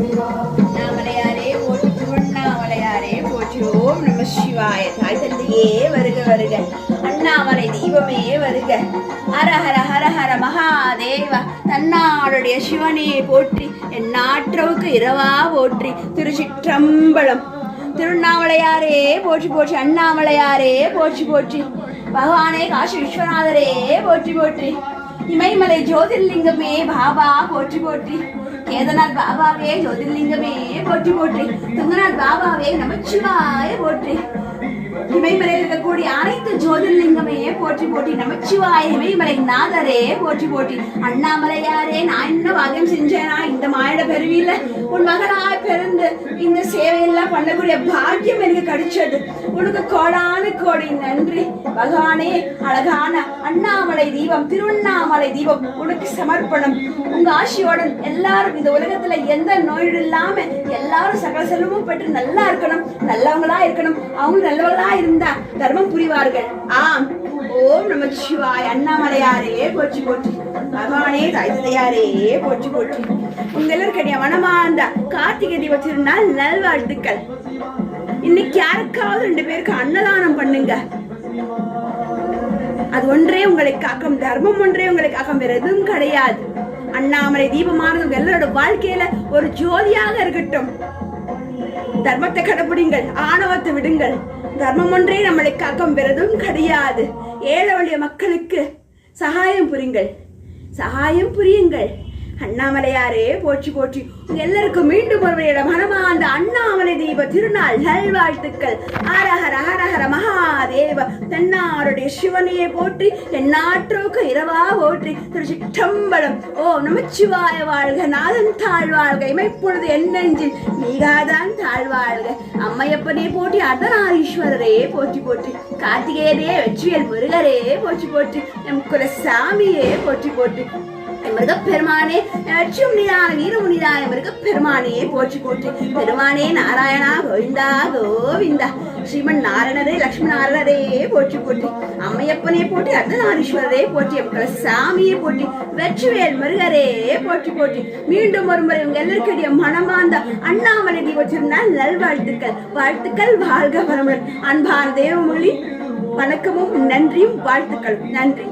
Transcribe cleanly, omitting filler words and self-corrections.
அண்ணாமலையாரே போற்றி, திருவண்ணாமலையாரே போற்றி. ஓம் நம சிவாய. தாய் தந்தையே வருக வருக, அண்ணாமலை தீபமே வருக. ஹர ஹர ஹர ஹர மகாதேவா. தன்னாளுடைய சிவனே போற்றி, என் நாற்றவுக்கு இரவா போற்றி. திருச்சிற்றம்பலம். திருவண்ணாமலையாரே போற்றி போற்றி, அண்ணாமலையாரே போற்றி போற்றி. பகவானே காசி விஸ்வநாதரே போற்றி போற்றி. இமயமலை ஜோதிர்லிங்கமே பாபா போற்றி போற்றி. கேதநாத் பாபாவே ஜோதிர்லிங்கமே போற்றி போற்றி. துங்கநாத் பாபாவே நமச்சிவாய போற்றி. இமயமலையில் இருக்கக்கூடிய அனைத்து ஜோதிர்லிங்கமே போற்றி போற்றி. நமச்சிவாய இமயமலை நாதரே போற்றி போற்றி. அண்ணாமலையாரே, நான் என்ன பாகியம் செஞ்சேனா இந்த மாயிட பெருவில உன் மகனாய் பிறந்து இந்த சேவையெல்லாம் பண்ணக்கூடிய பாக்கியம் எனக்கு கிடைச்சது. உனக்கு கோடானு கோடி நன்றி பகவானே. அழகான அண்ணாமலை தீபம், திருவண்ணாமலை தீபம் உனக்கு சமர்ப்பணம். உங்க ஆசியோடன் எல்லாரும் இந்த உலகத்துல எந்த நோயும் இல்லாம எல்லாரும் சகல செல்வமும் பெற்று நல்லா இருக்கணும், நல்லவங்களா இருக்கணும். அவங்க நல்லவங்களா இருந்தா தர்மம் புரிவார்கள். ஆம். ஓம் நம சிவாய். அண்ணாமலையாரே போற்றி போற்றி. பகவானே தாய் தந்தையாரே போற்றி போற்றி. உங்க எல்லாருடைய மனமார்ந்த கார்த்திகை தீப திருநாள் நல்வாழ்த்துக்கள். இன்னைக்கு யாருக்காவது 2 பேருக்கு அன்னதானம் பண்ணுங்க. அது ஒன்றே உங்களை காக்கும், தர்மம் ஒன்றே உங்களை காக்கும், வேற எதுவும் கிடையாது. அண்ணாமலை தீபமானது உங்க எல்லாரோட வாழ்க்கையில ஒரு ஜோதியாக இருக்கட்டும். தர்மத்தை கடைபிடிங்கள், ஆணவத்தை விடுங்கள். தர்மம் ஒன்றே நம்மளை காக்கும், வேற எதுவும் கிடையாது. ஏழை வழிய மக்களுக்கு சகாயம் புரியுங்கள், சகாயம் புரியுங்கள். அண்ணாமலையாரே போற்றி போற்றி. எல்லாருக்கும் மீண்டும் ஒருவரையோட மனமார்ந்த அண்ணாமலை தீப திருநாள் நல்வாழ்த்துக்கள். ஹரஹர ஹரஹர மகாதேவ. தென்னாருடைய சிவனையே போற்றி, எந்நாற்றோக்கு இரவா போற்றி. திருச்சிற்றம்பலம். ஓ நமச்சிவாய வாழ்க. நாதன் தாழ்வாழ்க. இமைப்பொழுது என் நெஞ்சில் நீகாதான் தாழ்வாழ்க. அம்மையப்பனே போற்றி, அர்த்தநாரீஸ்வரரே போற்றி போற்றி. கார்த்திகேயனே வெற்றியல் முருகரே போற்றி போற்றி. எம் குலசாமியே போற்றி போற்றி. மிருகப்பெருமானே லட்சுமியான வீரமுனிதான மிருகப்பெருமானே போற்றி போற்றி. பெருமானே நாராயணா கோவிந்தா கோவிந்தா. ஸ்ரீமன் நாராயணரே லட்சுமி நாராயணரே போற்றி போற்றி. அம்மையப்பனே போற்றி, அர்த்தநாரீஸ்வரரே போற்றி. எம் சாமியை போற்றி. வெற்றிவேல் முருகரே போற்றி போற்றி. மீண்டும் ஒருமுறை உங்க எல்லாருடைய மனமார்ந்த அண்ணாமலை தீப திருநாள் நல்வாழ்த்துக்கள். வாழ்த்துக்கள். வாழ்க வளமுடன். அன்பான தேவமொழி வணக்கமும் நன்றியும் வாழ்த்துக்கள். நன்றி.